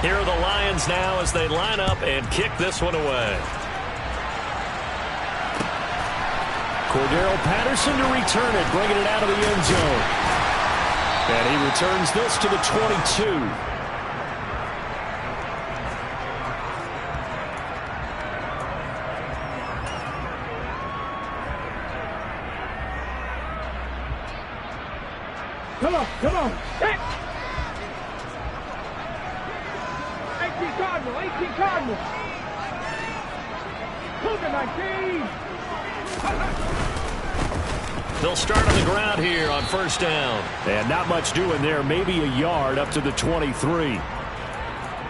Here are the Lions now as they line up and kick this one away. Cordero Patterson to return it, bringing it out of the end zone. And he returns this to the 22. Come on, come on. Hey. 18 Cardinal, 18 Cardinal. Cougar 19. They'll start on the ground here on first down. And not much doing there. Maybe a yard up to the 23.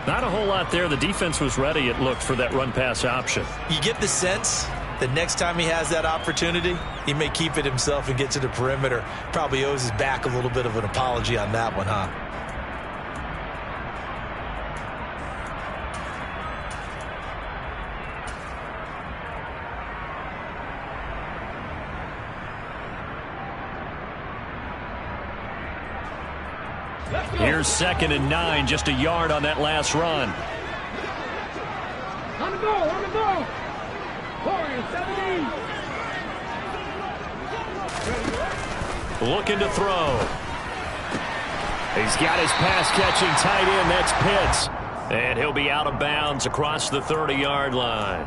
Not a whole lot there. The defense was ready, it looked, for that run-pass option. You get the sense that next time he has that opportunity, he may keep it himself and get to the perimeter. Probably owes his back a little bit of an apology on that one, huh? Here's 2nd and 9, just a yard on that last run. On the go, on the go. Warriors 17. Looking to throw. He's got his pass-catching tight end. That's Pitts. And he'll be out of bounds across the 30-yard line.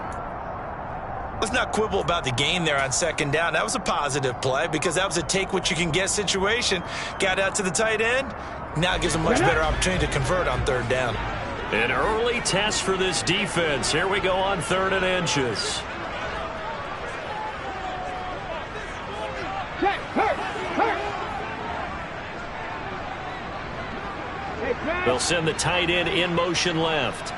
Let's not quibble about the gain there on 2nd down. That was a positive play because that was a take-what-you-can-get situation. Got out to the tight end. Now it gives a much better opportunity to convert on 3rd down. An early test for this defense. Here we go on 3rd and inches. They'll send the tight end in motion left.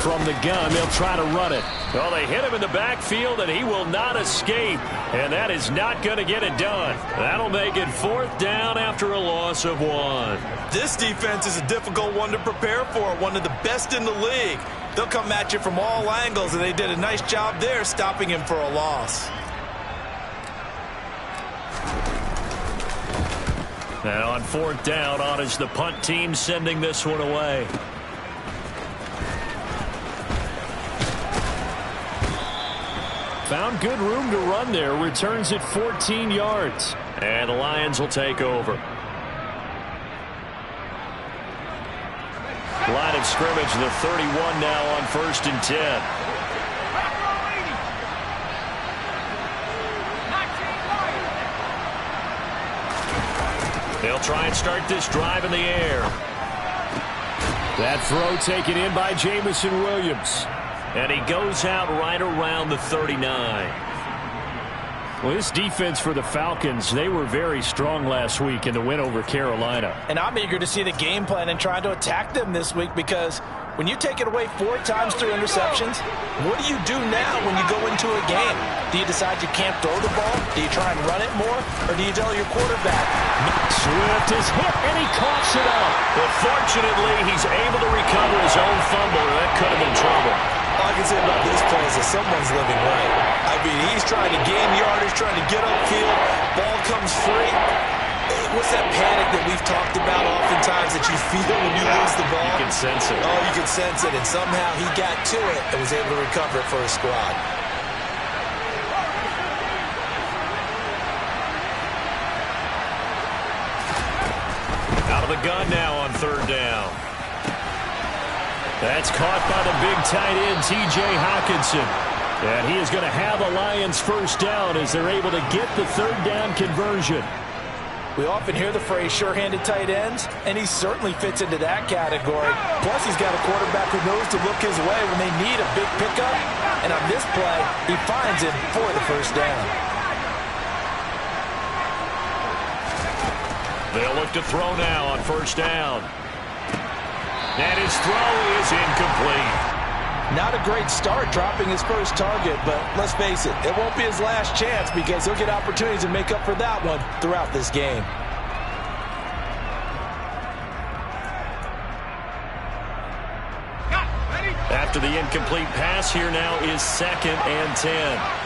From the gun, they'll try to run it. Well, they hit him in the backfield, and he will not escape. And that is not going to get it done. That'll make it 4th down after a loss of 1. This defense is a difficult one to prepare for, one of the best in the league. They'll come at you from all angles, and they did a nice job there stopping him for a loss. And on 4th down, on is the punt team sending this one away. Found good room to run there. Returns it 14 yards. And the Lions will take over. Line of scrimmage, the 31 now on 1st and 10. They'll try and start this drive in the air. That throw taken in by Jamison Williams. And he goes out right around the 39. Well, this defense for the Falcons, they were very strong last week in the win over Carolina. And I'm eager to see the game plan and trying to attack them this week because when you take it away 4 times through interceptions, what do you do now when you go into a game? Do you decide you can't throw the ball? Do you try and run it more? Or do you tell your quarterback? Swift is hit, and he coughs it up. But fortunately, he's able to recover his own fumble. That could have been trouble. All I can say about this play is that someone's living right. I mean, he's trying to gain yardage, trying to get upfield. Ball comes free. What's that panic that we've talked about oftentimes that you feel when you lose the ball? You can sense it. Oh, you can sense it. And somehow he got to it and was able to recover it for his squad. Out of the gun now on 3rd down. That's caught by the big tight end, T.J. Hockenson. And he is going to have a Lions 1st down as they're able to get the 3rd down conversion. We often hear the phrase sure-handed tight ends, and he certainly fits into that category. Plus, he's got a quarterback who knows to look his way when they need a big pickup. And on this play, he finds him for the 1st down. They'll look to throw now on 1st down. And his throw is incomplete. Not a great start dropping his first target, but let's face it, it won't be his last chance because he'll get opportunities to make up for that one throughout this game. After the incomplete pass, here now is 2nd and 10.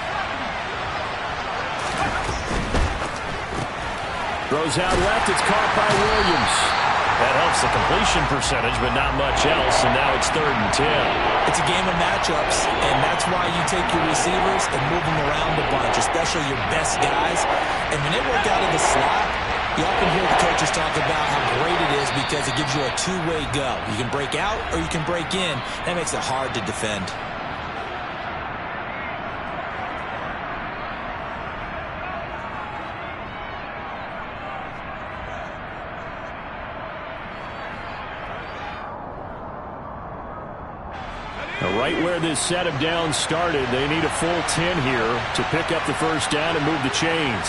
Throws out left. It's caught by Williams. That helps the completion percentage, but not much else, and now it's 3rd and 10. It's a game of matchups, and that's why you take your receivers and move them around a bunch, especially your best guys. And when they work out of the slot, you often hear the coaches talk about how great it is because it gives you a two-way go. You can break out or you can break in. That makes it hard to defend. Right where this set of downs started, they need a full 10 here to pick up the first down and move the chains.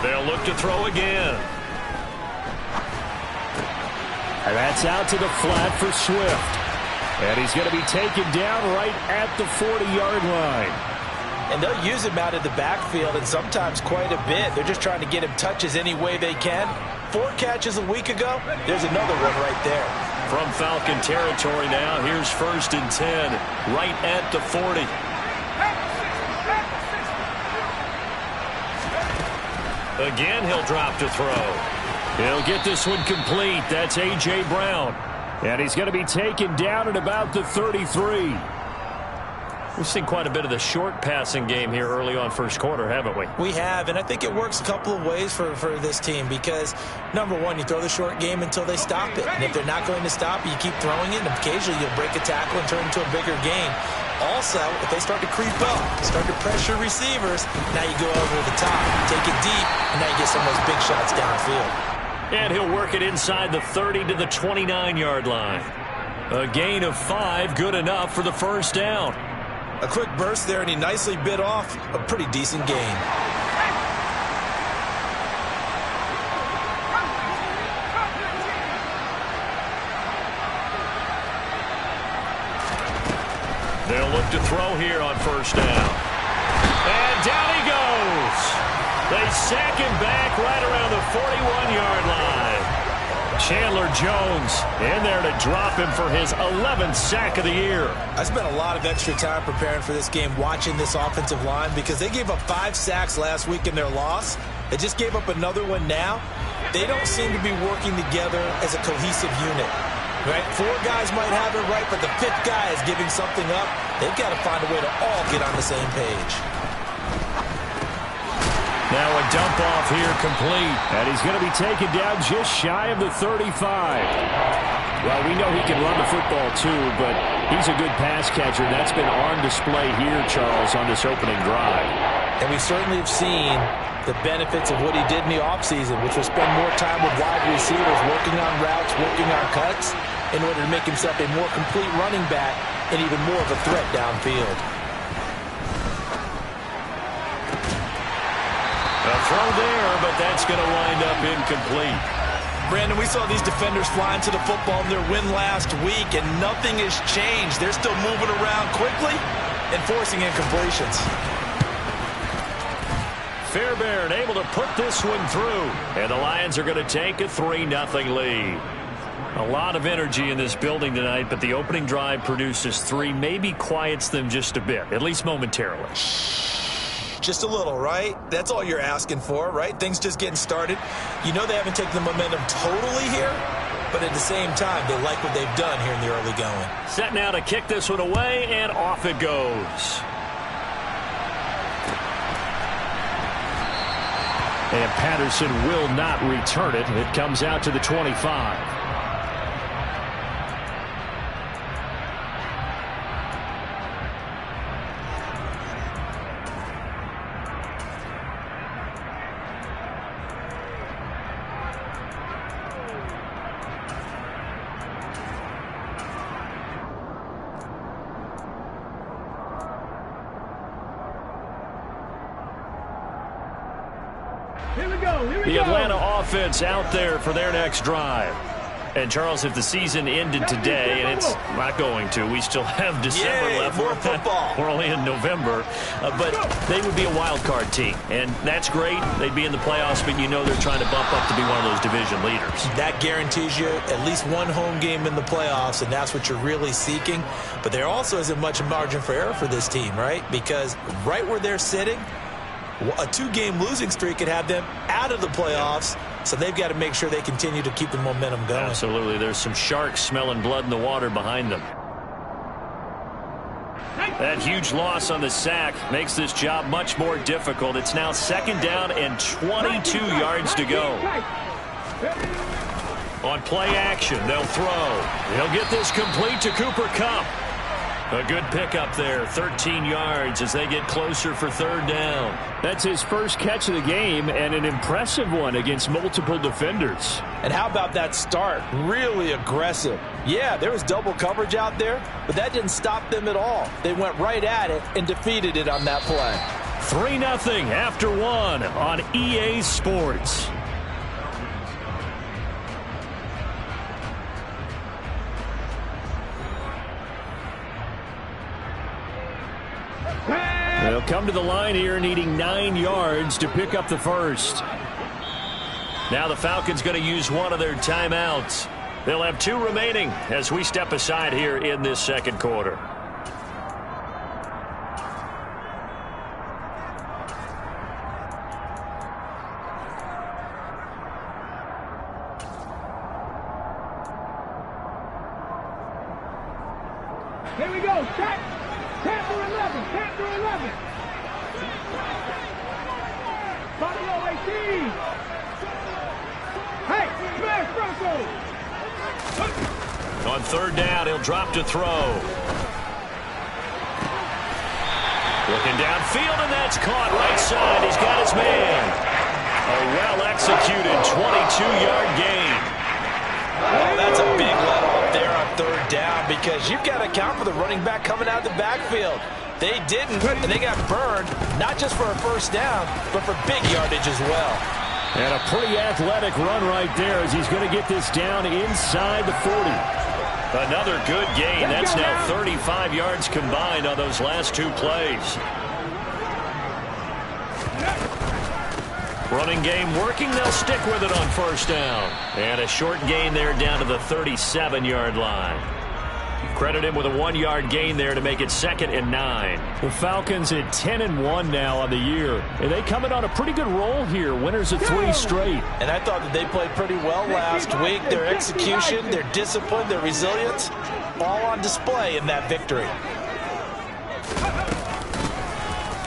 They'll look to throw again. And that's out to the flat for Swift. And he's going to be taken down right at the 40-yard line. And they'll use him out of the backfield, and sometimes quite a bit. They're just trying to get him touches any way they can. 4 catches a week ago. There's another one right there. From Falcon territory now, here's 1st and 10, right at the 40. Again, he'll drop to throw. He'll get this one complete. That's A.J. Brown. And he's going to be taken down at about the 33. We've seen quite a bit of the short passing game here early on first quarter, haven't we? We have, and I think it works a couple of ways for this team because, number one, you throw the short game until they stop it. And if they're not going to stop it, you keep throwing it, and occasionally you'll break a tackle and turn it into a bigger game. Also, if they start to creep up, start to pressure receivers, now you go over the top, take it deep, and now you get some of those big shots downfield. And he'll work it inside the 30 to the 29-yard line. A gain of 5, good enough for the first down. A quick burst there, and he nicely bit off a pretty decent gain. They'll look to throw here on first down. And down he goes. They sack him back right around the 41-yard line. Chandler Jones in there to drop him for his 11th sack of the year. I spent a lot of extra time preparing for this game watching this offensive line because they gave up 5 sacks last week in their loss. They just gave up another one now. They don't seem to be working together as a cohesive unit. Right? 4 guys might have it right, but the 5th guy is giving something up. They've got to find a way to all get on the same page. Now a dump off here complete. And he's going to be taken down just shy of the 35. Well, we know he can run the football too, but he's a good pass catcher. That's been on display here, Charles, on this opening drive. And we certainly have seen the benefits of what he did in the offseason, which was spend more time with wide receivers, working on routes, working on cuts, in order to make himself a more complete running back and even more of a threat downfield. A throw there, but that's going to wind up incomplete. Brandon, we saw these defenders flying to the football in their win last week, and nothing has changed. They're still moving around quickly and forcing incompletions. Fairbairn able to put this one through, and the Lions are going to take a 3-0 lead. A lot of energy in this building tonight, but the opening drive produces 3, maybe quiets them just a bit, at least momentarily. Just a little, right? That's all you're asking for, right? Things just getting started. You know they haven't taken the momentum totally here, but at the same time, they like what they've done here in the early going. Set now to kick this one away, and off it goes. And Patterson will not return it. It comes out to the 25. The Atlanta offense out there for their next drive. And, Charles, if the season ended today, and it's not going to, we still have December left. More football. We're only in November. But they would be a wild card team. And that's great. They'd be in the playoffs, but you know they're trying to bump up to be one of those division leaders. That guarantees you at least one home game in the playoffs, and that's what you're really seeking. But there also isn't much margin for error for this team, right? Because right where they're sitting, A 2-game losing streak could have them out of the playoffs, so they've got to make sure they continue to keep the momentum going. Absolutely. There's some sharks smelling blood in the water behind them. That huge loss on the sack makes this job much more difficult. It's now 2nd down and 22 yards to go. On play action, they'll throw. He'll get this complete to Cooper Kupp. A good pickup there, 13 yards as they get closer for 3rd down. That's his first catch of the game, and an impressive one against multiple defenders. And how about that start? Really aggressive. Yeah, there was double coverage out there, but that didn't stop them at all. They went right at it and defeated it on that play. 3-0 after 1 on EA Sports. They'll come to the line here needing 9 yards to pick up the first. Now the Falcons going to use one of their timeouts. They'll have 2 remaining as we step aside here in this 2nd quarter. Here we go. Tap for 11. Tap for 11. Follow 18. Hey, smash Bronco. On 3rd down, he'll drop to throw. Looking downfield, and that's caught right side. He's got his man. A well-executed 22-yard gain. Oh, that's a big let-off there on 3rd down because you've got to account for the running back coming out of the backfield. They didn't, and they got burned, not just for a 1st down, but for big yardage as well. And a pretty athletic run right there as he's going to get this down inside the 40. Another good gain. That's now 35 yards combined on those last 2 plays. Running game working. They'll stick with it on 1st down. And a short gain there down to the 37-yard line. Credit him with a 1-yard gain there to make it 2nd and 9. The Falcons at 10-1 now on the year. And they come in on a pretty good roll here. Winners of 3 straight. And I thought that they played pretty well last week. Their execution, their discipline, their resilience, all on display in that victory.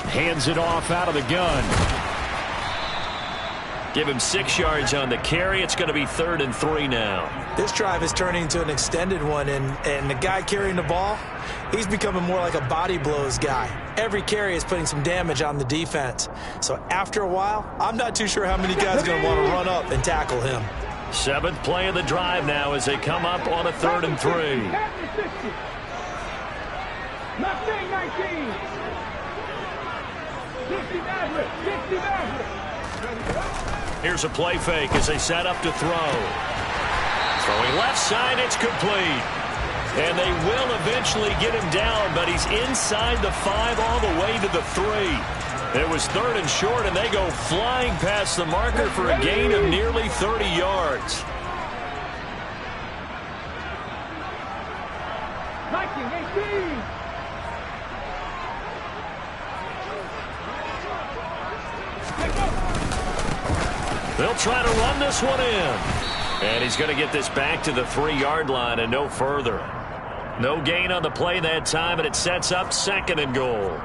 Hands it off out of the gun. Give him 6 yards on the carry. It's going to be 3rd and 3 now. This drive is turning into an extended one, and the guy carrying the ball, he's becoming more like a body blows guy. Every carry is putting some damage on the defense. So after a while, I'm not too sure how many guys are going to want to run up and tackle him. 7th play of the drive now as they come up on a 3rd and 3. 19. 60 Maverick. 60 Maverick. Here's a play fake as they set up to throw. Throwing left side, it's complete. And they will eventually get him down, but he's inside the 5 all the way to the 3. It was 3rd and short, and they go flying past the marker for a gain of nearly 30 yards. 19, 18. They'll try to run this one in. And he's going to get this back to the 3-yard line and no further. No gain on the play that time, and it sets up 2nd and goal.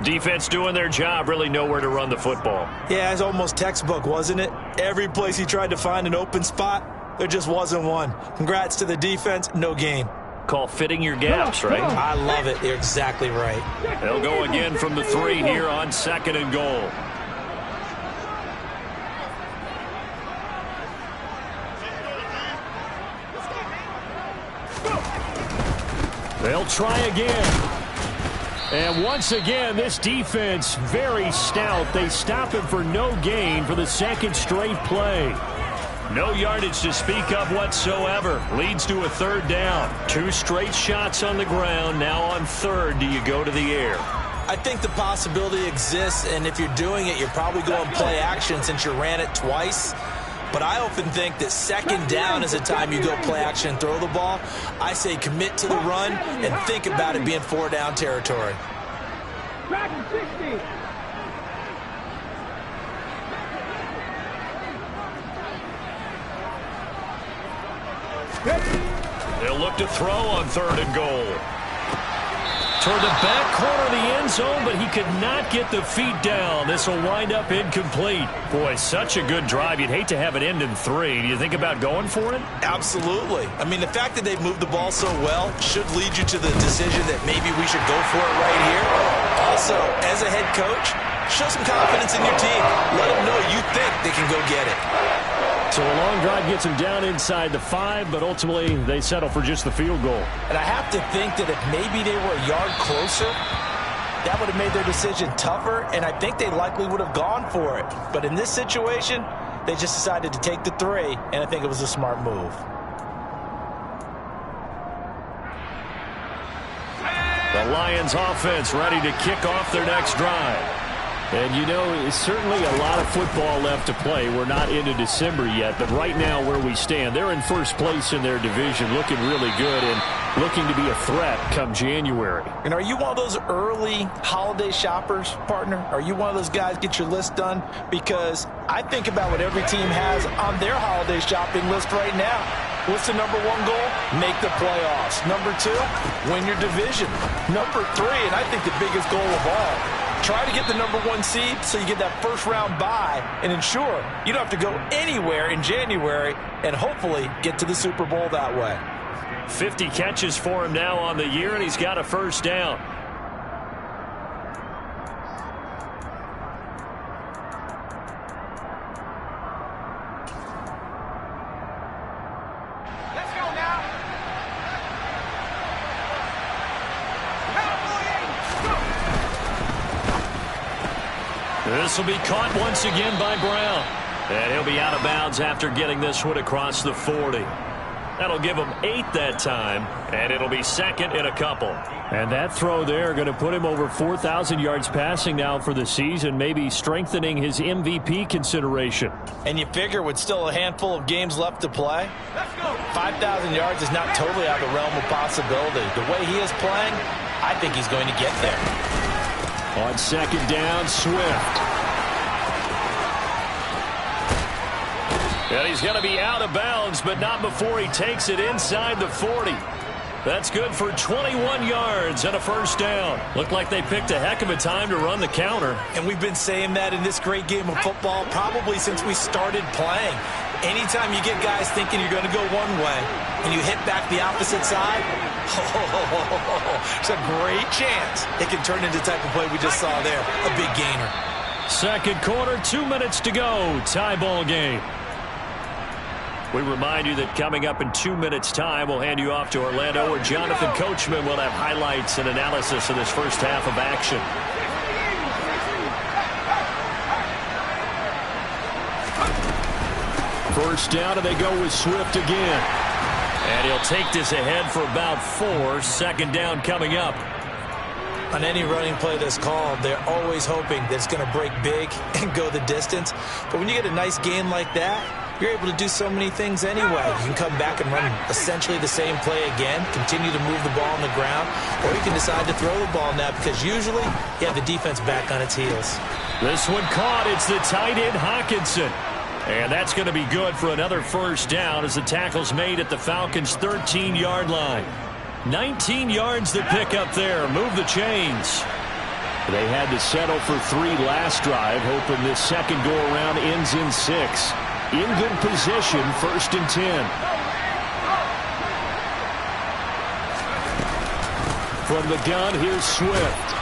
Defense doing their job, really nowhere to run the football. Yeah, it's almost textbook, wasn't it? Every place he tried to find an open spot, there just wasn't one. Congrats to the defense, no gain. Call fitting your gaps, right? I love it. You're exactly right. They'll go again from the 3 here on 2nd and goal. They'll try again. And once again, this defense very stout. They stop him for no gain for the 2nd straight play. No yardage to speak of whatsoever. Leads to a 3rd down. 2 straight shots on the ground. Now on 3rd, do you go to the air? I think the possibility exists, and if you're doing it, you're probably going play action since you ran it twice. But I often think that 2nd down is the time you go play action and throw the ball. I say commit to the run and think about it being 4-down territory. They'll look to throw on 3rd and goal. Toward the back corner of the end zone, but he could not get the feet down. This will wind up incomplete. Boy, such a good drive. You'd hate to have it end in 3. Do you think about going for it? Absolutely. I mean, the fact that they've moved the ball so well should lead you to the decision that maybe we should go for it right here. Also, as a head coach, show some confidence in your team. Let them know you think they can go get it. So a long drive gets them down inside the 5, but ultimately they settle for just the field goal. And I have to think that if maybe they were a yard closer, that would have made their decision tougher, and I think they likely would have gone for it. But in this situation, they just decided to take the 3, and I think it was a smart move. The Lions offense ready to kick off their next drive. And, you know, it's certainly a lot of football left to play. We're not into December yet, but right now where we stand, they're in first place in their division, looking really good and looking to be a threat come January. And are you one of those early holiday shoppers, partner? Are you one of those guys get your list done? Because I think about what every team has on their holiday shopping list right now. What's the number 1 goal? Make the playoffs. Number 2, win your division. Number 3, and I think the biggest goal of all, try to get the number 1 seed so you get that first-round bye and ensure you don't have to go anywhere in January and hopefully get to the Super Bowl that way. 50 catches for him now on the year, and he's got a first down. Let's go now. This will be caught once again by Brown. And he'll be out of bounds after getting this one across the 40. That'll give him 8 that time, and it'll be second in a couple. And that throw there going to put him over 4,000 yards passing now for the season, maybe strengthening his MVP consideration. And you figure with still a handful of games left to play, 5,000 yards is not totally out of the realm of possibility. The way he is playing, I think he's going to get there. On second down, Swift. And he's going to be out of bounds, but not before he takes it inside the 40. That's good for 21 yards and a first down. Looked like they picked a heck of a time to run the counter. And we've been saying that in this great game of football probably since we started playing. Anytime you get guys thinking you're going to go one way and you hit back the opposite side, it's a great chance it can turn into the type of play we just saw there, a big gainer. Second quarter, 2 minutes to go. Tie ball game. We remind you that coming up in 2 minutes' time, we'll hand you off to Orlando, where Jonathan Coachman will have highlights and analysis of this first half of action. First down, and they go with Swift again. And he'll take this ahead for about 4. Second down coming up. On any running play that's called, they're always hoping that it's going to break big and go the distance. But when you get a nice gain like that, you're able to do so many things anyway. You can come back and run essentially the same play again, continue to move the ball on the ground, or you can decide to throw the ball now because usually you have the defense back on its heels. This one caught. It's the tight end, Hawkinson. And that's going to be good for another first down as the tackle's made at the Falcons' 13-yard line. 19 yards to pick up there. Move the chains. They had to settle for 3 last drive, hoping this second go-around ends in 6. In good position, 1st and 10. From the gun, here's Swift.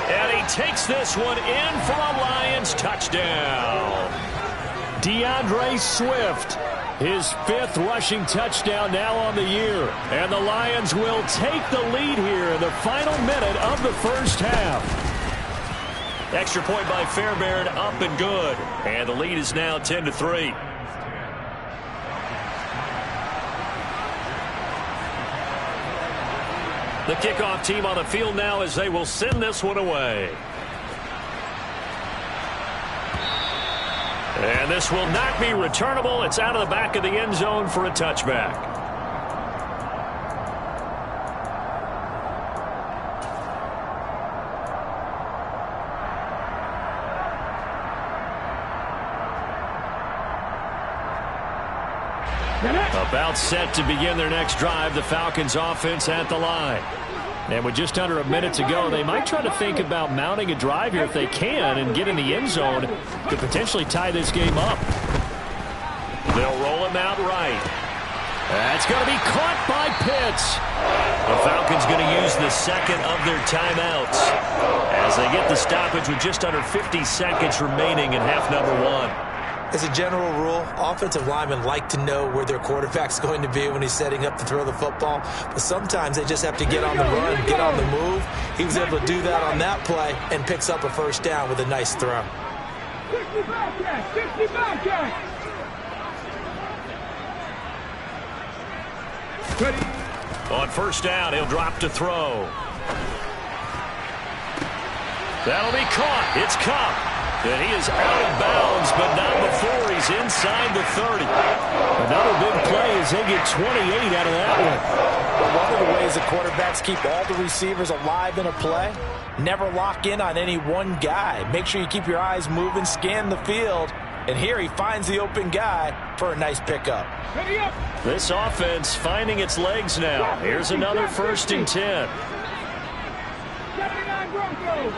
And he takes this one in for a Lions touchdown. DeAndre Swift, his 5th rushing touchdown now on the year. And the Lions will take the lead here in the final minute of the first half. Extra point by Fairbairn, up and good. And the lead is now 10-3. The kickoff team on the field now as they will send this one away. And this will not be returnable. It's out of the back of the end zone for a touchback. About set to begin their next drive, the Falcons offense at the line. And with just under a minute to go, they might try to think about mounting a drive here if they can and get in the end zone to potentially tie this game up. They'll roll him out right. That's going to be caught by Pitts. The Falcons going to use the second of their timeouts as they get the stoppage with just under 50 seconds remaining in half number one. As a general rule, offensive linemen like to know where their quarterback's going to be when he's setting up to throw the football. But sometimes they just have to get on the run, get on the move. He was able to do that on that play and picks up a first down with a nice throw. 65 catch, 65 catch. On first down, he'll drop to throw. That'll be caught. It's Cup. And he is out of bounds, but not before he's inside the 30. Another big play as they get 28 out of that one. One of the ways the quarterbacks keep all the receivers alive in a play, never lock in on any one guy. Make sure you keep your eyes moving, scan the field. And here he finds the open guy for a nice pickup. This offense finding its legs now. Here's another 1st and 10. 79 Broncos.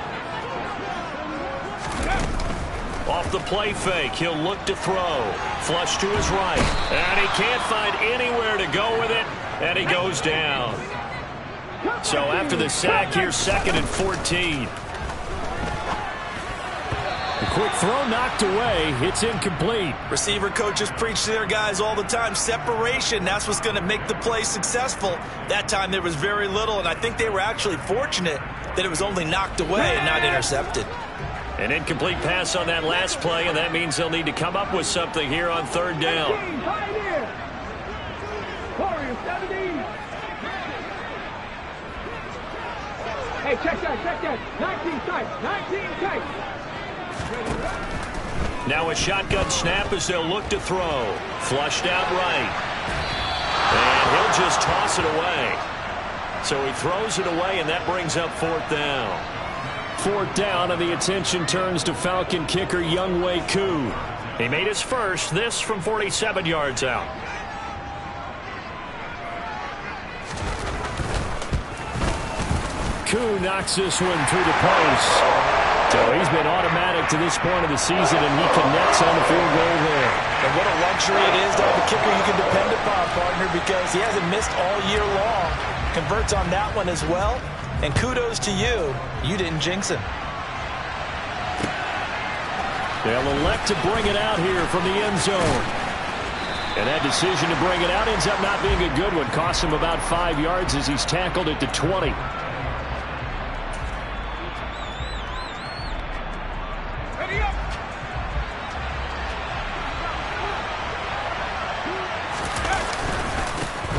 Off the play fake, he'll look to throw. Flush to his right. And he can't find anywhere to go with it. And he goes down. So after the sack, here's 2nd and 14. A quick throw knocked away. It's incomplete. Receiver coaches preach to their guys all the time. Separation, that's what's going to make the play successful. That time there was very little, and I think they were actually fortunate that it was only knocked away and not intercepted. An incomplete pass on that last play, and that means they'll need to come up with something here on 3rd down. Hey, check that. 19 tight, 19 tight. Now a shotgun snap as they'll look to throw. Flushed out right. And he'll just toss it away. So he throws it away, and that brings up 4th down. 4th down, and the attention turns to Falcon kicker Younghoe Koo. He made his first, this from 47 yards out. Koo knocks this one through the post. So he's been automatic to this point of the season, and he connects on the field goal there. And what a luxury it is to have a kicker you can depend upon, partner, because he hasn't missed all year long. Converts on that one as well. And kudos to you. You didn't jinx him. They'll elect to bring it out here from the end zone. And that decision to bring it out ends up not being a good one. Costs him about 5 yards as he's tackled at the 20.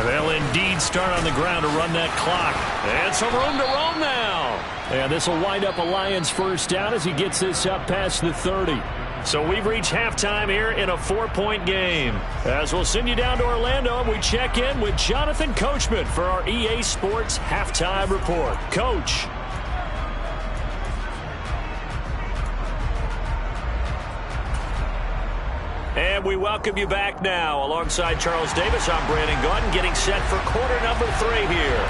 They'll indeed start on the ground to run that clock. And some room to roam now. And this will wind up a Lions 1st down as he gets this up past the 30. So we've reached halftime here in a 4-point game. As we'll send you down to Orlando, and we check in with Jonathan Coachman for our EA Sports Halftime Report. Coach. And we welcome you back now. Alongside Charles Davis, I'm Brandon Gaudin, getting set for quarter number 3 here.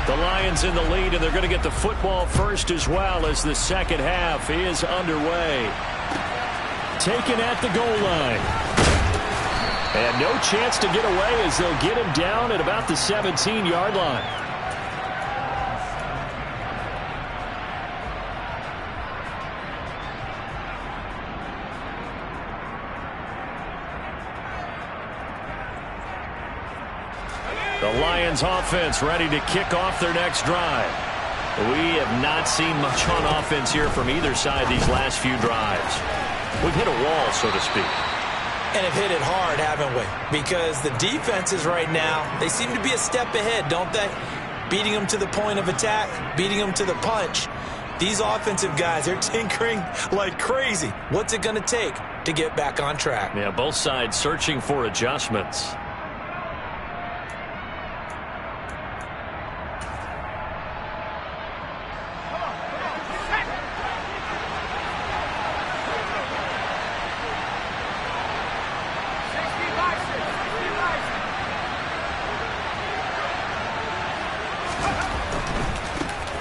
The Lions in the lead, and they're going to get the football first as well as the second half is underway. Taken at the goal line. And no chance to get away as they'll get him down at about the 17-yard line. The Lions offense ready to kick off their next drive. We have not seen much on offense here from either side these last few drives. We've hit a wall, so to speak. And have hit it hard, haven't we? Because the defenses right now, they seem to be a step ahead, don't they? Beating them to the point of attack, beating them to the punch. These offensive guys, they're tinkering like crazy. What's it going to take to get back on track? Yeah, both sides searching for adjustments.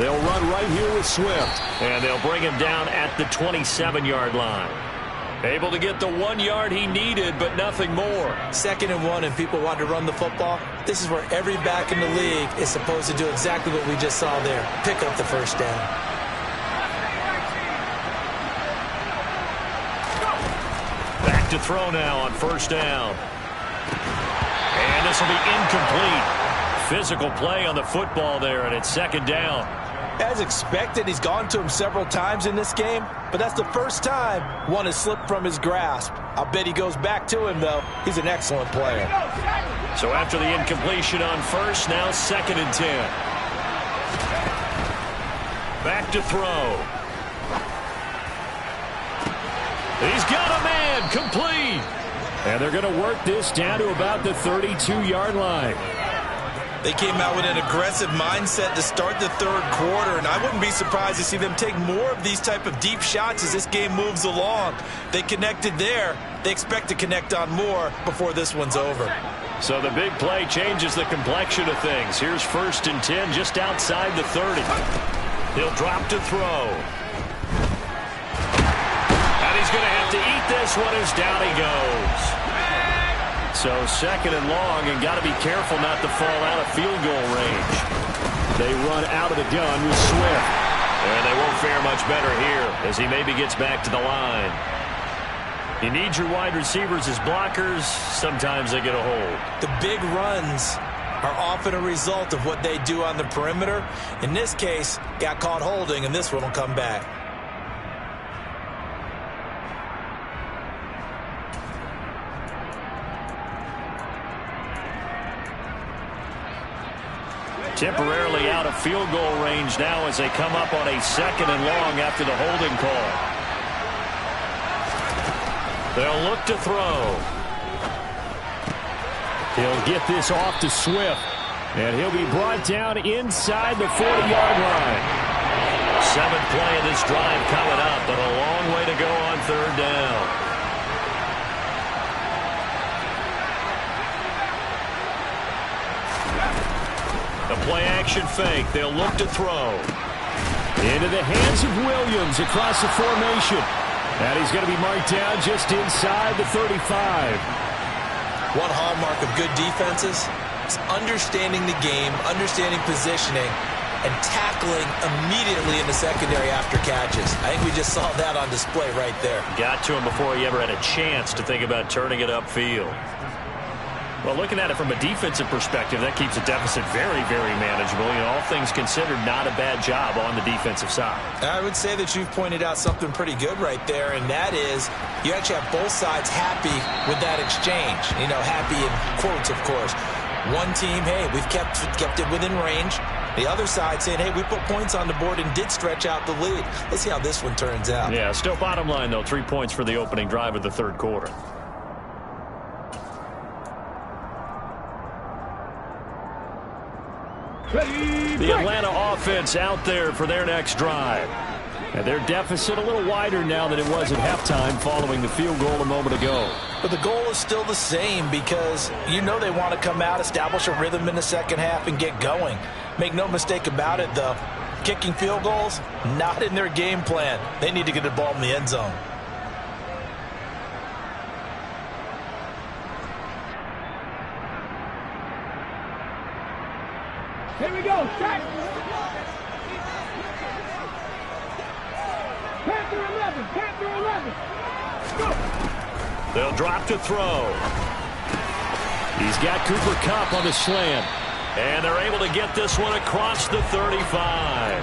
They'll run right here with Swift. And they'll bring him down at the 27-yard line. Able to get the 1 yard he needed, but nothing more. 2nd and 1, and people want to run the football. This is where every back in the league is supposed to do exactly what we just saw there. Pick up the first down. Back to throw now on 1st down. And this will be incomplete. Physical play on the football there, and it's 2nd down. As expected, he's gone to him several times in this game, but that's the first time one has slipped from his grasp. I'll bet he goes back to him, though. He's an excellent player. So after the incompletion on 1st, now 2nd and 10. Back to throw. He's got a man, complete. And they're going to work this down to about the 32-yard line. They came out with an aggressive mindset to start the 3rd quarter, and I wouldn't be surprised to see them take more of these type of deep shots as this game moves along. They connected there. They expect to connect on more before this one's over. So the big play changes the complexion of things. Here's 1st and 10 just outside the 30. He'll drop to throw. And he's going to have to eat this one as down he goes. So 2nd and long, and got to be careful not to fall out of field goal range. They run out of the gun with Swift. And they won't fare much better here as he maybe gets back to the line. You need your wide receivers as blockers. Sometimes they get a hold. The big runs are often a result of what they do on the perimeter. In this case, got caught holding, and this one will come back. Temporarily out of field goal range now as they come up on a 2nd and long after the holding call. They'll look to throw. He'll get this off to Swift. And he'll be brought down inside the 40-yard line. 7th play of this drive coming up, but a long way to go on 3rd down. The play-action fake. They'll look to throw. Into the hands of Williams across the formation. And he's going to be marked down just inside the 35. One hallmark of good defenses is understanding the game, understanding positioning, and tackling immediately in the secondary after catches. I think we just saw that on display right there. Got to him before he ever had a chance to think about turning it upfield. Well, looking at it from a defensive perspective, that keeps the deficit very, very manageable. You know, all things considered, not a bad job on the defensive side. I would say that you've pointed out something pretty good right there, and that is you actually have both sides happy with that exchange. You know, happy in quotes, of course. One team, hey, we've kept it within range. The other side saying, hey, we put points on the board and did stretch out the lead. Let's see how this one turns out. Yeah, still bottom line, though, 3 points for the opening drive of the 3rd quarter. The Atlanta offense out there for their next drive. And their deficit a little wider now than it was at halftime following the field goal a moment ago. But the goal is still the same because you know they want to come out, establish a rhythm in the 2nd half, and get going. Make no mistake about it, though. Kicking field goals, not in their game plan. They need to get the ball in the end zone. Here we go, set. Panther 11. Go. They'll drop to throw. He's got Cooper Kupp on the slant. And they're able to get this one across the 35.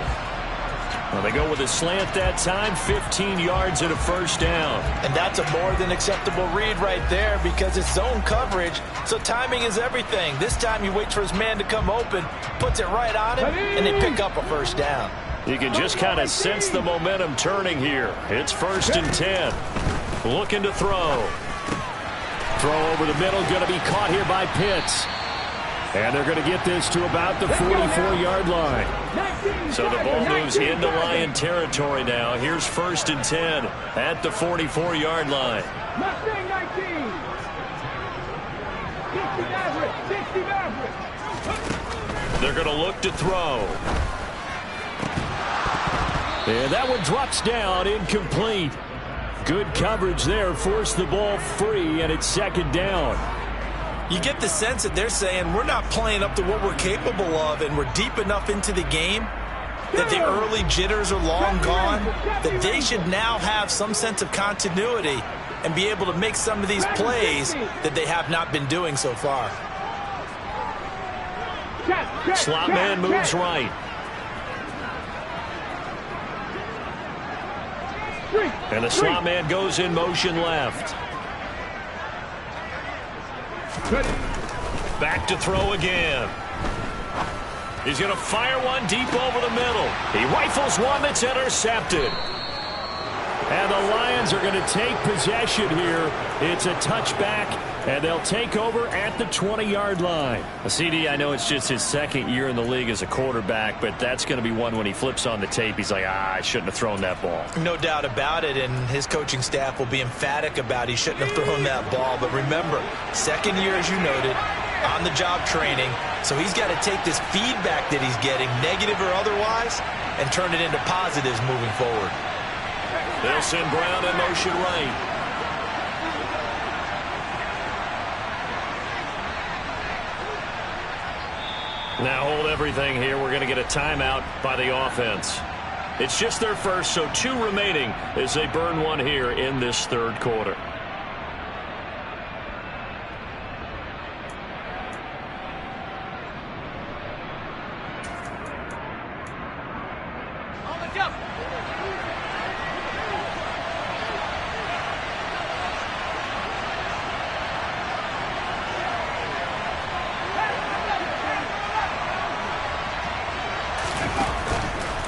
Well, they go with a slant that time, 15 yards and a 1st down. And that's a more than acceptable read right there because it's zone coverage, so timing is everything. This time he waits for his man to come open, puts it right on him, and they pick up a 1st down. You can just kind of sense the momentum turning here. It's 1st and 10. Looking to throw. Throw over the middle, going to be caught here by Pitts. And they're going to get this to about the 44-yard line. So the ball moves into Lion territory now. Here's 1st and 10 at the 44-yard line. Mustang 19. 60 average. They're going to look to throw. And that one drops down, incomplete. Good coverage there, forced the ball free, and it's second down. You get the sense that they're saying we're not playing up to what we're capable of, and we're deep enough into the game that the early jitters are long gone, that they should now have some sense of continuity and be able to make some of these plays that they have not been doing so far. Slot man moves right. And the slot man goes in motion left. Back to throw again. He's going to fire one deep over the middle. He rifles one that's intercepted. And the Lions are going to take possession here. It's a touchback, and they'll take over at the 20-yard line. CD, I know it's just his second year in the league as a quarterback, but that's going to be one when he flips on the tape. He's like, I shouldn't have thrown that ball. No doubt about it, and his coaching staff will be emphatic about he shouldn't have thrown that ball. But remember, second year, as you noted, on-the-job training, so he's got to take this feedback that he's getting, negative or otherwise, and turn it into positives moving forward. They'll send Brown in motion right. Now hold everything here. We're going to get a timeout by the offense. It's just their first, so 2 remaining as they burn one here in this third quarter.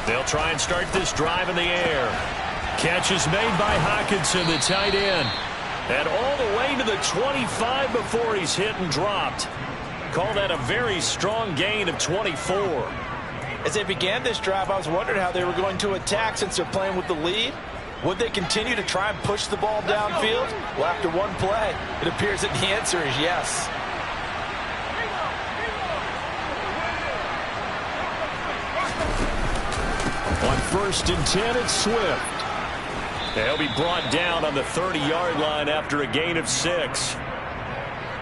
They'll try and start this drive in the air. Catch is made by Hockenson, the tight end. And all the way to the 25 before he's hit and dropped. Call that a very strong gain of 24. As they began this drive, I was wondering how they were going to attack since they're playing with the lead. Would they continue to try and push the ball downfield? Well, after one play, it appears that the answer is yes. On 1st and 10, it's Swift. They'll be brought down on the 30-yard line after a gain of 6.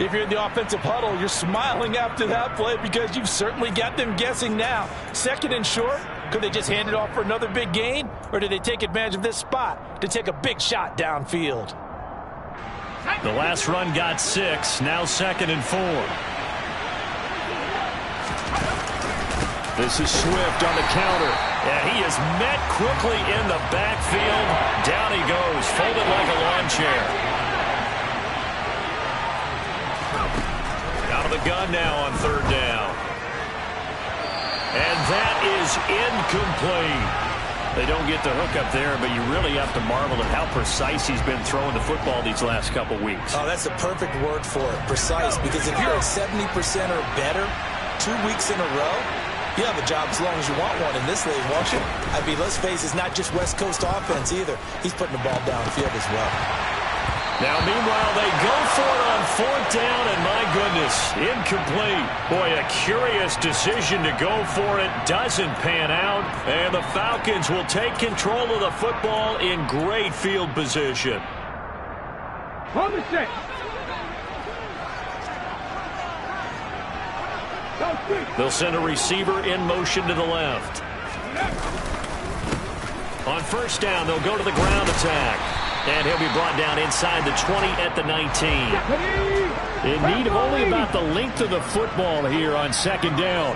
If you're in the offensive huddle, you're smiling after that play because you've certainly got them guessing now. 2nd and short, could they just hand it off for another big gain? Or did they take advantage of this spot to take a big shot downfield? The last run got 6, now 2nd and 4. This is Swift on the counter. And he is met quickly in the backfield. Down he goes, folded like a lawn chair. Out of the gun now on 3rd down. And that is incomplete. They don't get the hook up there, but you really have to marvel at how precise he's been throwing the football these last couple weeks. Oh, that's the perfect word for it, precise, because if you're at 70% or better 2 weeks in a row, you have a job as long as you want one in this league, won't you? I mean, let's face it, it's not just West Coast offense either. He's putting the ball downfield as well. Now, meanwhile, they go for it on 4th down, and my goodness, incomplete. Boy, a curious decision to go for it. Doesn't pan out, and the Falcons will take control of the football in great field position. On the 6. They'll send a receiver in motion to the left. On 1st down, they'll go to the ground attack. And he'll be brought down inside the 20 at the 19. In need of only about the length of the football here on 2nd down.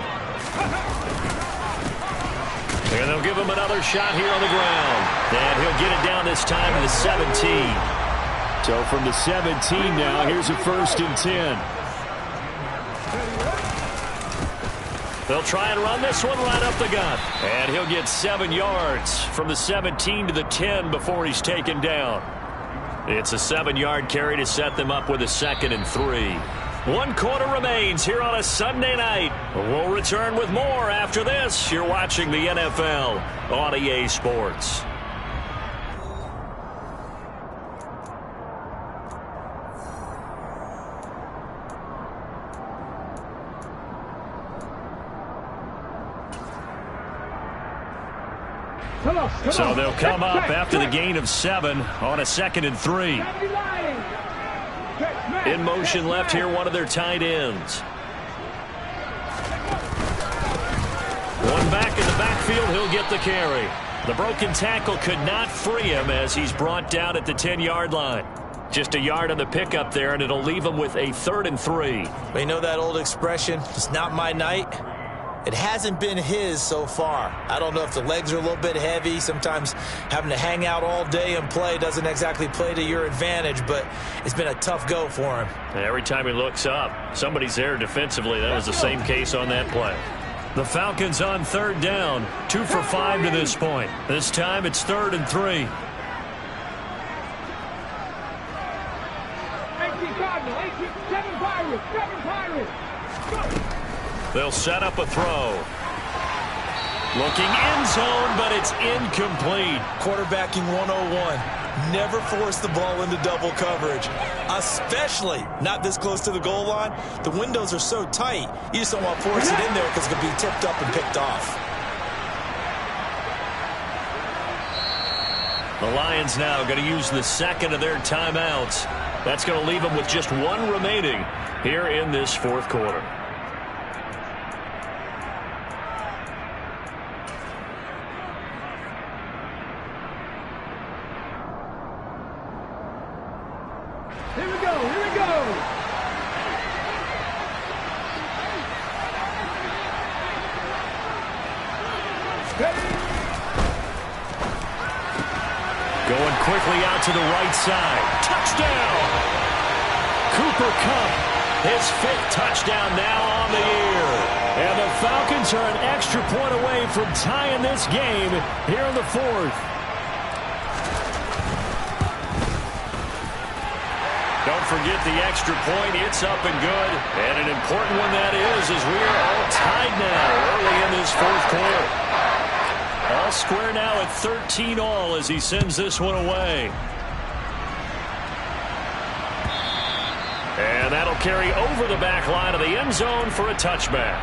And they'll give him another shot here on the ground. And he'll get it down this time to the 17. So from the 17 now, here's a 1st and 10. They'll try and run this one right up the gut. And he'll get 7 yards from the 17 to the 10 before he's taken down. It's a 7-yard carry to set them up with a 2nd and 3. 1 quarter remains here on a Sunday night. We'll return with more after this. You're watching the NFL on EA Sports. So they'll come up after the gain of 7 on a 2nd and 3. In motion left here, one of their tight ends. One back in the backfield, he'll get the carry. The broken tackle could not free him as he's brought down at the 10-yard line. Just a yard on the pickup there, and it'll leave him with a 3rd and 3. We know that old expression, it's not my night. It hasn't been his so far. I don't know if the legs are a little bit heavy. Sometimes having to hang out all day and play doesn't exactly play to your advantage, but it's been a tough go for him. And every time he looks up, somebody's there defensively. That was the same case on that play. The Falcons on 3rd down, 2 for 5 to this point. This time it's 3rd and 3. 18 Cardinal, 18, 7 Pirates, 7 Pirates. Go. They'll set up a throw. Looking end zone, but it's incomplete. Quarterbacking 101. Never force the ball into double coverage, especially not this close to the goal line. The windows are so tight, you just don't want to force it in there because it could be tipped up and picked off. The Lions now going to use the 2nd of their timeouts. That's going to leave them with just 1 remaining here in this 4th quarter. Here we go, here we go. Going quickly out to the right side. Touchdown! Cooper Kupp, his 5th touchdown now on the year. And the Falcons are an extra point away from tying this game here in the 4th. Don't forget the extra point. It's up and good. And an important one that is, as we are all tied now early in this 4th quarter. All square now at 13 all as he sends this one away. And that'll carry over the back line of the end zone for a touchback.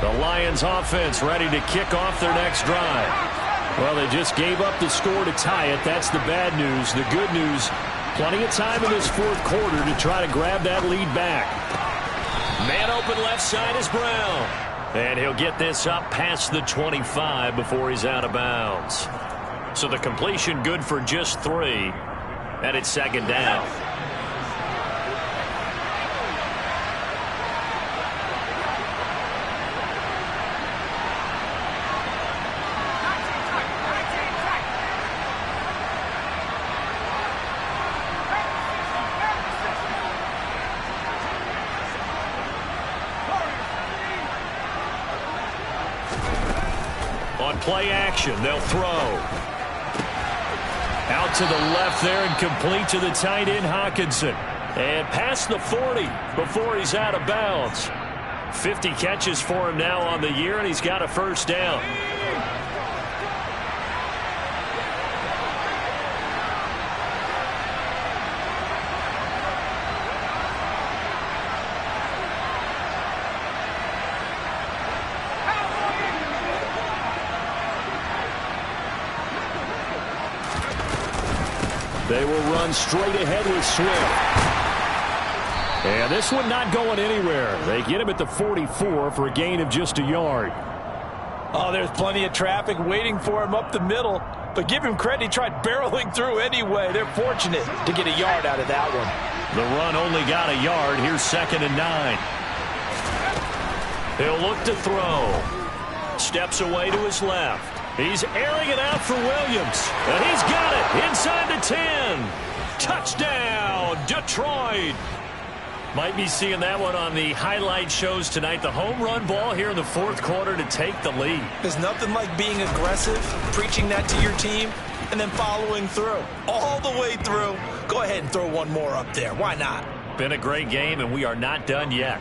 The Lions offense ready to kick off their next drive. Well, they just gave up the score to tie it. That's the bad news. The good news, plenty of time in this 4th quarter to try to grab that lead back. Man open left side is Brown. And he'll get this up past the 25 before he's out of bounds. So the completion good for just 3. And it's 2nd down. On play action, they'll throw. Out to the left there and complete to the tight end, Hawkinson. And past the 40 before he's out of bounds. 50 catches for him now on the year, and he's got a 1st down. They will run straight ahead with Swift. And this one not going anywhere. They get him at the 44 for a gain of just a yard. Oh, there's plenty of traffic waiting for him up the middle. But give him credit, he tried barreling through anyway. They're fortunate to get a yard out of that one. The run only got a yard. Here's 2nd and 9. He'll look to throw. Steps away to his left. He's airing it out for Williams. And he's got it inside the 10. Touchdown, Detroit. Might be seeing that one on the highlight shows tonight. The home run ball here in the 4th quarter to take the lead. There's nothing like being aggressive, preaching that to your team, and then following through. All the way through. Go ahead and throw one more up there. Why not? Been a great game, and we are not done yet.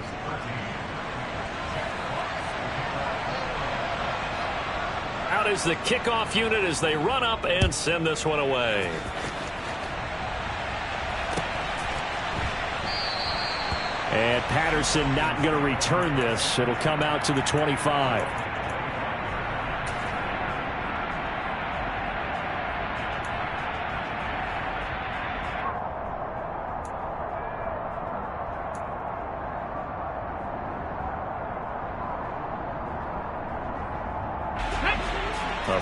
Out is the kickoff unit as they run up and send this one away. And Patterson not going to return this. It'll come out to the 25.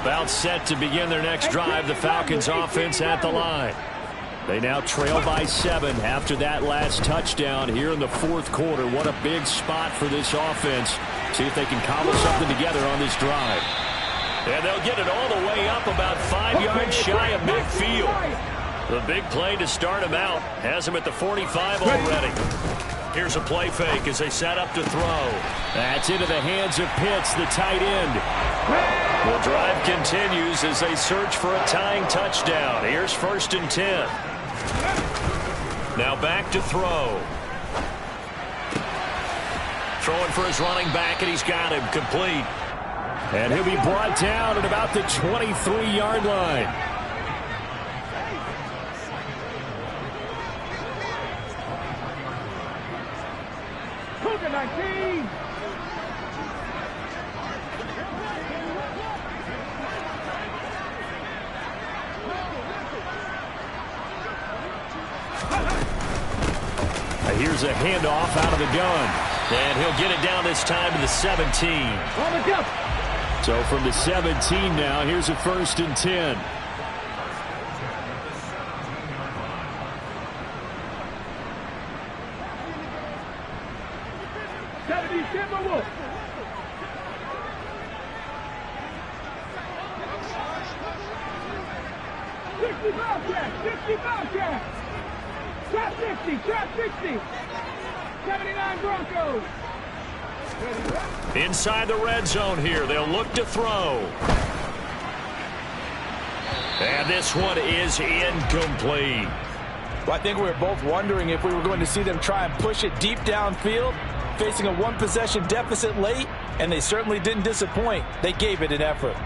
About set to begin their next drive. The Falcons offense at the line. They now trail by 7 after that last touchdown here in the fourth quarter. What a big spot for this offense. See if they can cobble something together on this drive. And they'll get it all the way up about 5 yards shy of midfield. The big play to start him out has him at the 45 already. Here's a play fake as they set up to throw. That's into the hands of Pitts, the tight end. The drive continues as they search for a tying touchdown. Here's 1st and 10. Now back to throw. Throwing for his running back, and he's got him complete. And he'll be brought down at about the 23-yard line. Cougar 19. Here's a handoff out of the gun. And he'll get it down this time to the 17. On the jump. So from the 17 now, here's a 1st and 10. Timberwolves. 65 catch, 65 catch. Trap 60, trap 60. 79 Broncos. Inside the red zone here. They'll look to throw. And this one is incomplete. Well, I think we were both wondering if we were going to see them try and push it deep downfield, facing a one-possession deficit late, and they certainly didn't disappoint. They gave it an effort.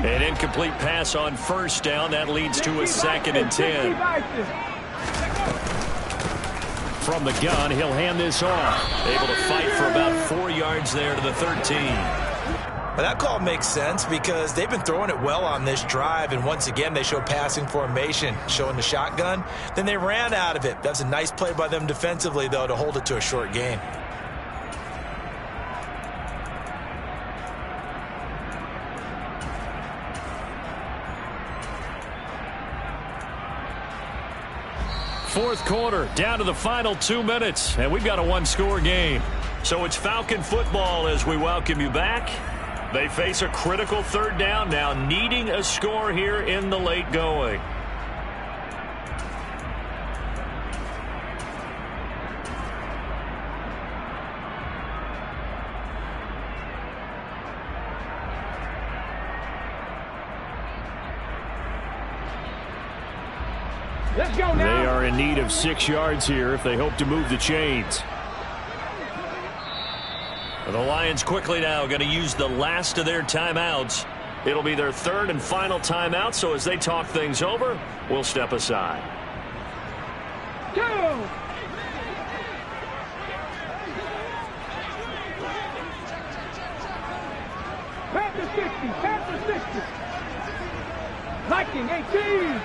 An incomplete pass on 1st down. That leads to a 2nd and 10. From the gun, he'll hand this off. Able to fight for about 4 yards there to the 13. Well, that call makes sense because they've been throwing it well on this drive, and once again they show passing formation, showing the shotgun. Then they ran out of it. That's a nice play by them defensively, though, to hold it to a short gain. Fourth quarter, down to the final 2 minutes, and we've got a one-score game. So it's Falcon football as we welcome you back. They face a critical 3rd down now, needing a score here in the late going. Let's go now. They are in need of 6 yards here if they hope to move the chains. The Lions quickly now going to use the last of their timeouts. It'll be their 3rd and final timeout, so as they talk things over, we'll step aside. 2. Panther 60, Panther 60. Viking 18.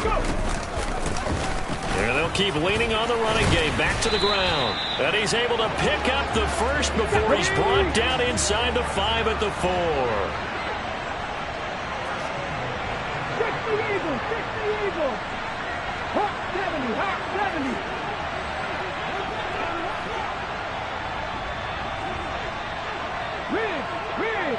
Go. And they'll keep leaning on the running game. Back to the ground. And he's able to pick up the first before he's brought down inside the 5 at the 4. 60 Eagles, 60 Eagles. Hot 70, hot 70. Rig, rig.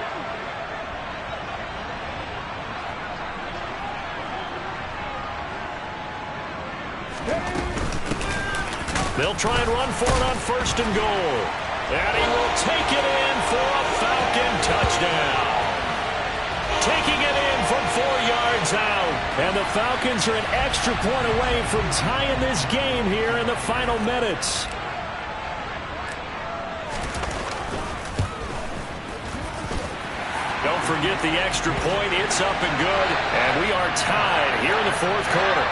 They'll try and run for it on 1st and goal. And he will take it in for a Falcon touchdown. Taking it in from 4 yards out. And the Falcons are an extra point away from tying this game here in the final minutes. Don't forget the extra point. It's up and good. And we are tied here in the 4th quarter.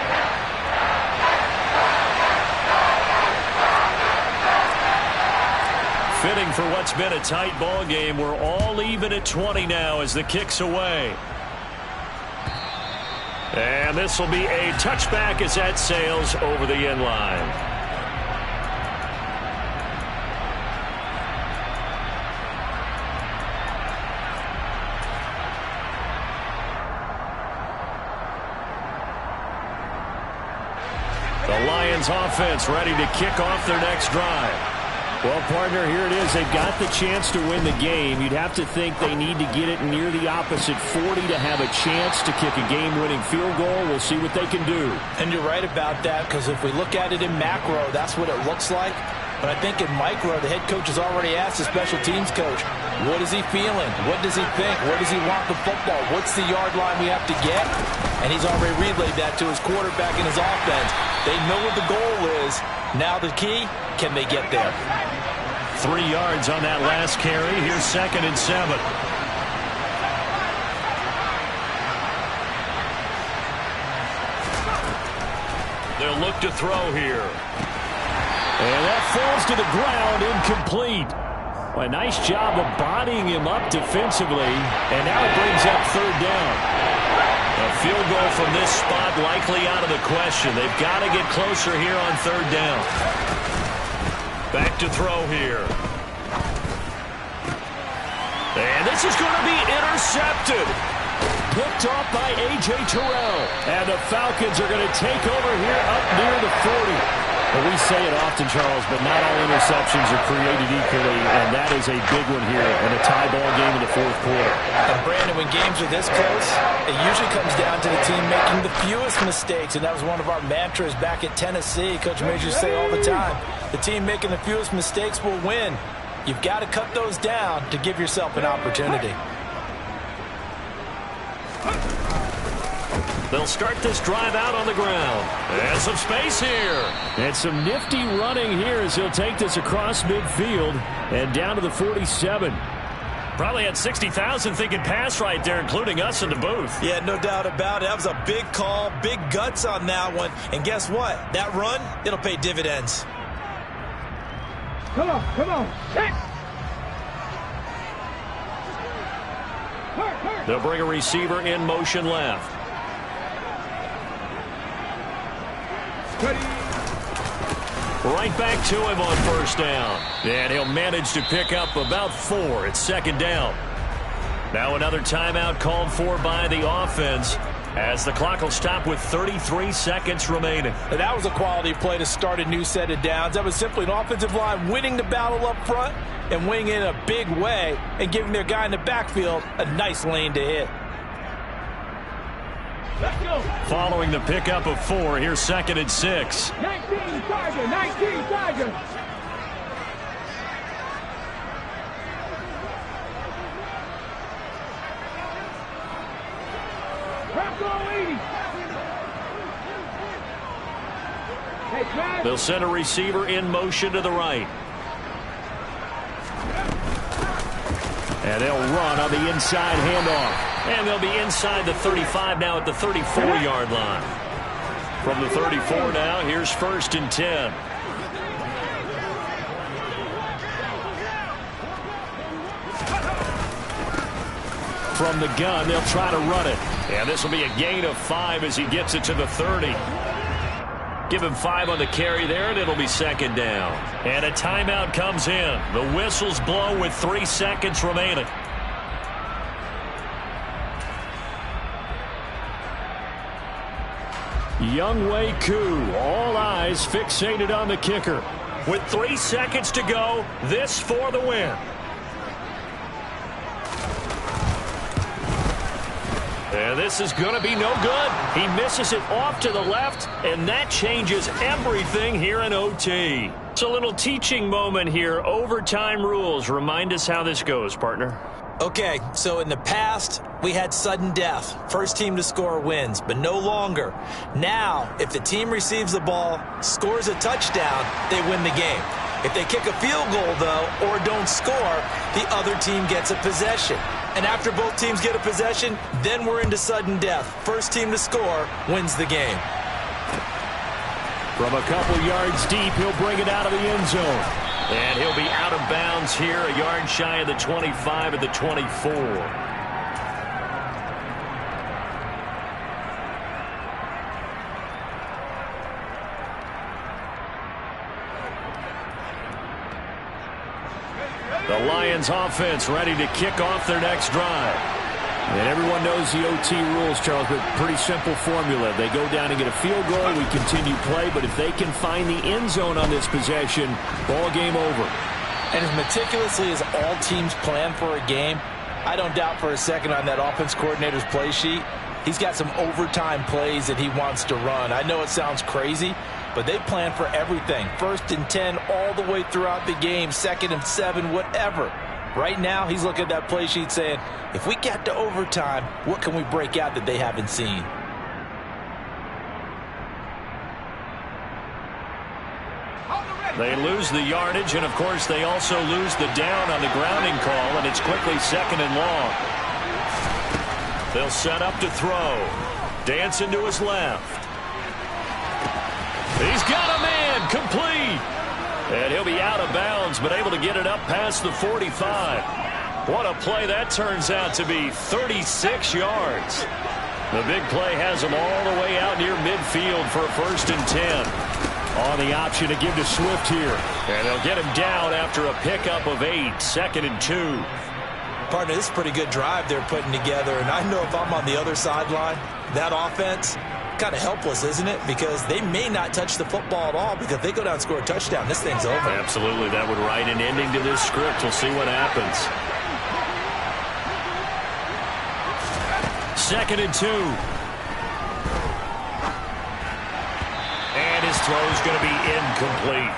Fitting for what's been a tight ball game. We're all even at 20 now as the kick's away. And this will be a touchback as that sails over the end line. The Lions offense ready to kick off their next drive. Well, partner, here it is. They've got the chance to win the game. You'd have to think they need to get it near the opposite 40 to have a chance to kick a game-winning field goal. We'll see what they can do. And you're right about that, because if we look at it in macro, that's what it looks like. But I think in micro, the head coach has already asked the special teams coach, what is he feeling? What does he think? Where does he want the football? What's the yard line we have to get? And he's already relayed that to his quarterback and his offense. They know what the goal is. Now the key, can they get there? 3 yards on that last carry. Here's 2nd and 7. They'll look to throw here. And that falls to the ground, incomplete. Well, a nice job of bodying him up defensively. And now it brings up 3rd down. A field goal from this spot likely out of the question. They've got to get closer here on 3rd down. Back to throw here. And this is going to be intercepted. Picked off by A.J. Terrell. And the Falcons are going to take over here up near the 40. Well, we say it often, Charles, but not all interceptions are created equally, and that is a big one here in a tie ball game in the 4th quarter. And, Brandon, when games are this close, it usually comes down to the team making the fewest mistakes, and that was one of our mantras back at Tennessee. Coach Majors say all the time, the team making the fewest mistakes will win. You've got to cut those down to give yourself an opportunity. They'll start this drive out on the ground. And some space here. And some nifty running here as he'll take this across midfield and down to the 47. Probably had 60,000 thinking pass right there, including us in the booth. Yeah, no doubt about it. That was a big call, big guts on that one. And guess what? That run, it'll pay dividends. Come on, come on. Hit. They'll bring a receiver in motion left. Right back to him on 1st down. And he'll manage to pick up about 4. It's 2nd down. Now another timeout called for by the offense as the clock will stop with 33 seconds remaining. And that was a quality play to start a new set of downs. That was simply an offensive line winning the battle up front and winning in a big way and giving their guy in the backfield a nice lane to hit. Let's go. Following the pickup of 4, here's 2nd and 6. 19 Tiger, 19 Tiger. They'll send a receiver in motion to the right. And they'll run on the inside handoff. And they'll be inside the 35 now at the 34-yard line. From the 34 now, here's 1st and 10. From the gun, they'll try to run it. And this will be a gain of 5 as he gets it to the 30. Give him 5 on the carry there, and it'll be 2nd down. And a timeout comes in. The whistles blow with 3 seconds remaining. Younghoe Koo, all eyes fixated on the kicker. With 3 seconds to go, this for the win. And this is going to be no good. He misses it off to the left, and that changes everything here in OT. It's a little teaching moment here. Overtime rules. Remind us how this goes, partner. Okay, so in the past, we had sudden death. First team to score wins, but no longer. Now, if the team receives the ball, scores a touchdown, they win the game. If they kick a field goal, though, or don't score, the other team gets a possession. And after both teams get a possession, then we're into sudden death. First team to score wins the game. From a couple yards deep, he'll bring it out of the end zone. And he'll be out of bounds here, a yard shy of the 25 at the 24. The Lions offense ready to kick off their next drive. And everyone knows the OT rules, Charles, but pretty simple formula. They go down and get a field goal, we continue play, but if they can find the end zone on this possession, ball game over. And as meticulously as all teams plan for a game, I don't doubt for a second on that offense coordinator's play sheet, he's got some overtime plays that he wants to run. I know it sounds crazy, but they plan for everything. 1st and 10 all the way throughout the game, 2nd and 7, whatever. Right now, he's looking at that play sheet saying, if we get to overtime, what can we break out that they haven't seen? They lose the yardage, and, of course, they also lose the down on the grounding call, and it's quickly 2nd and long. They'll set up to throw. Dancing to his left. He's got a man, complete. And he'll be out of bounds, but able to get it up past the 45. What a play that turns out to be, 36 yards. The big play has him all the way out near midfield for a 1st and 10. On the option to give to Swift here. And they'll get him down after a pickup of 8, 2nd and 2. Partner, this is a pretty good drive they're putting together, and I know if I'm on the other sideline, that offense, kind of helpless, isn't it? Because they may not touch the football at all, because if they go down and score a touchdown, this thing's over. Absolutely. That would write an ending to this script. We'll see what happens. 2nd and 2. And his throw is going to be incomplete.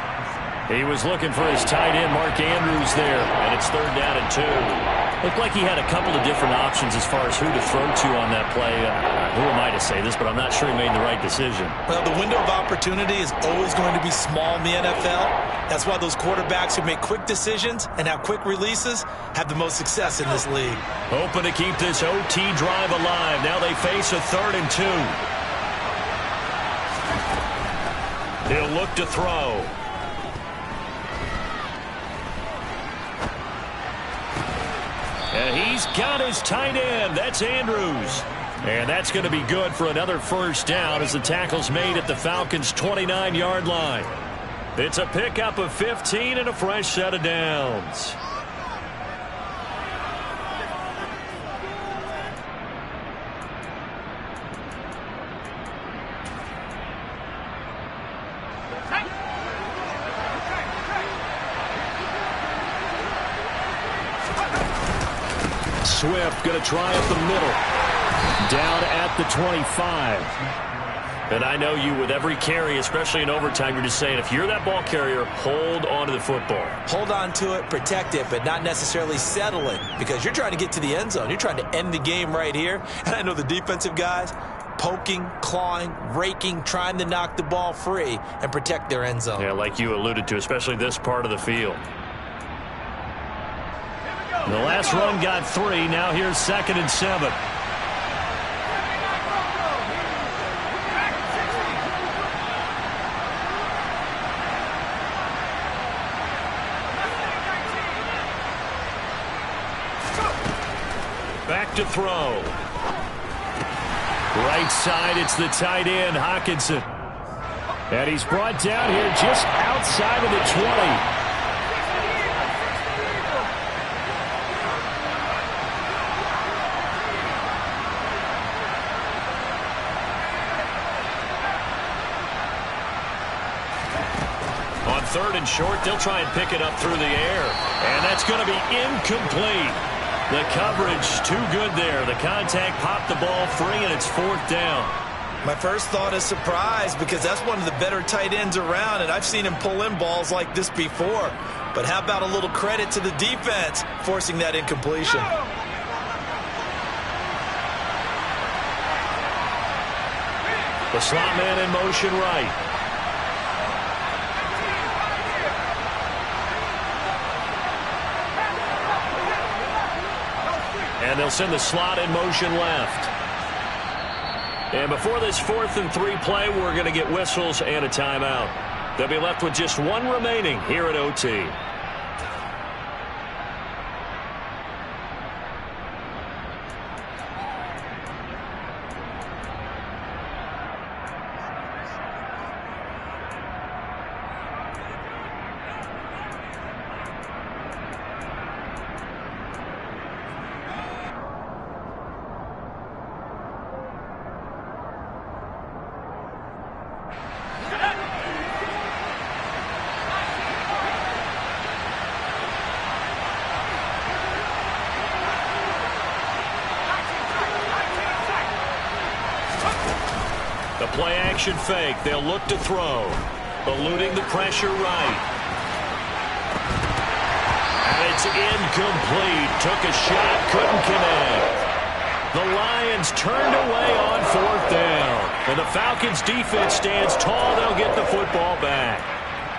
He was looking for his tight end, Mark Andrews, there, and it's 3rd down and 2. Looked like he had a couple of different options as far as who to throw to on that play. Who am I to say this, but I'm not sure he made the right decision. Well, the window of opportunity is always going to be small in the NFL. That's why those quarterbacks who make quick decisions and have quick releases have the most success in this league. Hoping to keep this OT drive alive. Now they face a 3rd and 2. He'll look to throw. And he's got his tight end. That's Andrews. And that's going to be good for another 1st down as the tackle's made at the Falcons' 29-yard line. It's a pickup of 15 and a fresh set of downs. Swift going to try up the middle. Down at the 25. And I know you, with every carry, especially in overtime, you're just saying, if you're that ball carrier, hold on to the football. Hold on to it, protect it, but not necessarily settle it, because you're trying to get to the end zone. You're trying to end the game right here. And I know the defensive guys poking, clawing, raking, trying to knock the ball free and protect their end zone. Yeah, like you alluded to, especially this part of the field. The last run got 3. Now here's 2nd and 7. Back to throw. Right side, it's the tight end, Hockenson. And he's brought down here just outside of the 20. On 3rd and short, they'll try and pick it up through the air. And that's going to be incomplete. The coverage too good there. The contact popped the ball free, and it's 4th down. My first thought is surprise because that's one of the better tight ends around, and I've seen him pull in balls like this before. But how about a little credit to the defense forcing that incompletion? The slot man in motion right. And they'll send the slot in motion left. And before this 4th and 3 play, we're going to get whistles and a timeout. They'll be left with just one remaining here at OT. The play action fake. They'll look to throw. Eluding the pressure right. And it's incomplete. Took a shot, couldn't connect. The Lions turned away on 4th down. And the Falcons defense stands tall. They'll get the football back.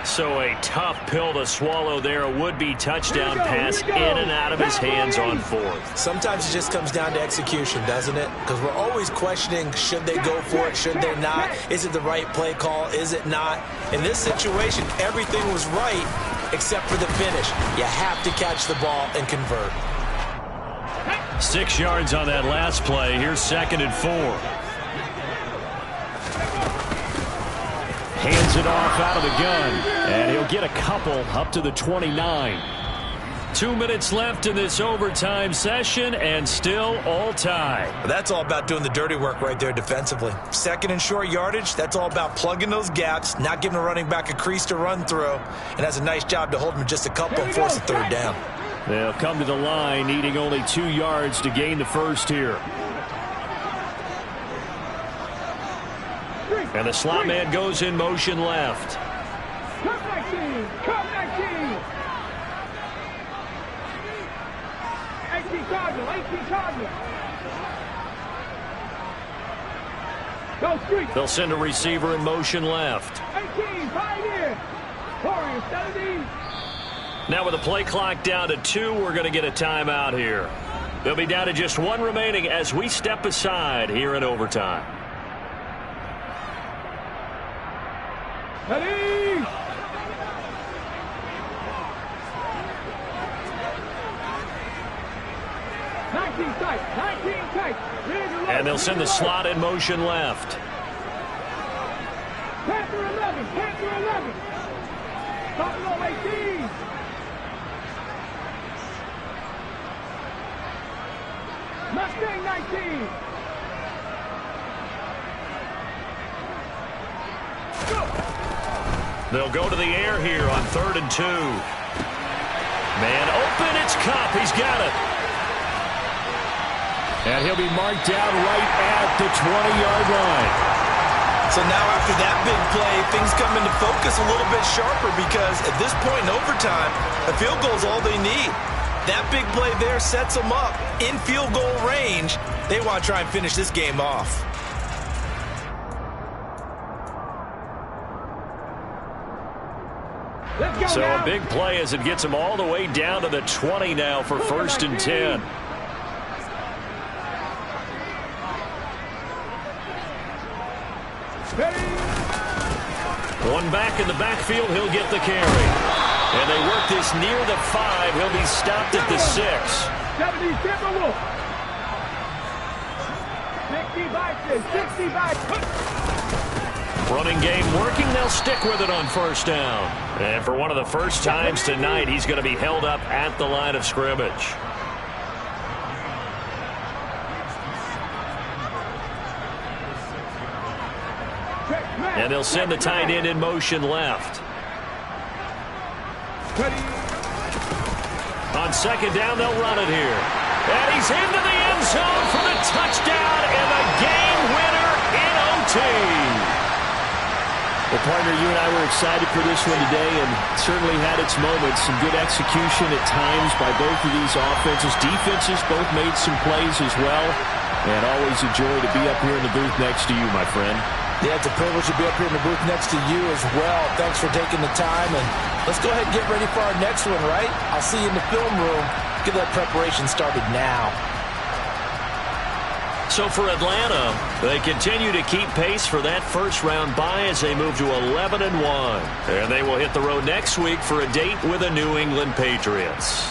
So a tough pill to swallow there. A would-be touchdown pass in and out of his hands on 4th. Sometimes it just comes down to execution, doesn't it? Because we're always questioning, should they go for it, should they not? Is it the right play call, is it not? In this situation, everything was right except for the finish. You have to catch the ball and convert. 6 yards on that last play. Here's 2nd and 4. Hands it off out of the gun, and he'll get a couple up to the 29. 2 minutes left in this overtime session, and still all tied. That's all about doing the dirty work right there defensively. 2nd and short yardage, that's all about plugging those gaps, not giving a running back a crease to run through, and has a nice job to hold him just a couple and force a 3rd down. They'll come to the line, needing only 2 yards to gain the first here. And the slot man goes in motion left. Come 19! Come 19! 18 Cardinal! 18 Cardinal! Go street! They'll send a receiver in motion left. 18, Pioneer! Warriors, 17! Now with the play clock down to 2, we're going to get a timeout here. They'll be down to just 1 remaining as we step aside here in overtime. Ready! 19 tight, 19 tight. And they'll send the slot in motion left. Panther 11, Panther 11. Buffalo 18. Mustang 19. Go! They'll go to the air here on 3rd and 2. Man open, it's Cup. He's got it. And he'll be marked down right at the 20-yard line. So now after that big play, things come into focus a little bit sharper because at this point in overtime, a field goal is all they need. That big play there sets them up in field goal range. They want to try and finish this game off. So a big play as it gets them all the way down to the 20 now for 1st and 10. One back in the backfield, he'll get the carry. And they work this near the 5. He'll be stopped at the 6. 70 Timberwolf. 60 Running game working. They'll stick with it on 1st down. And for one of the first times tonight, he's going to be held up at the line of scrimmage. And they'll send the tight end in motion left. On 2nd down, they'll run it here. And he's into the end zone for the touchdown and the game winner in OT. Well, partner, you and I were excited for this one today and certainly had its moments. Some good execution at times by both of these offenses. Defenses both made some plays as well. And always a joy to be up here in the booth next to you, my friend. Yeah, it's a privilege to be up here in the booth next to you as well. Thanks for taking the time. And let's go ahead and get ready for our next one, right? I'll see you in the film room. Get that preparation started now. So for Atlanta, they continue to keep pace for that first-round bye as they move to 11-1. And they will hit the road next week for a date with the New England Patriots.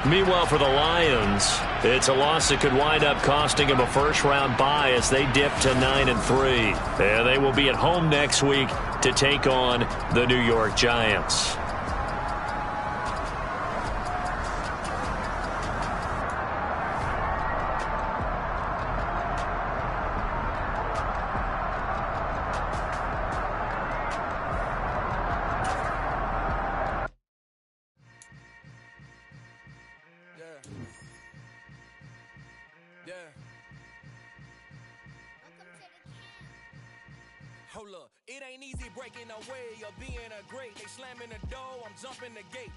Meanwhile, for the Lions, it's a loss that could wind up costing them a first-round bye as they dip to 9-3. And they will be at home next week to take on the New York Giants. Hold up, it ain't easy breaking away or being a great. They slamming the door, I'm jumping the gate.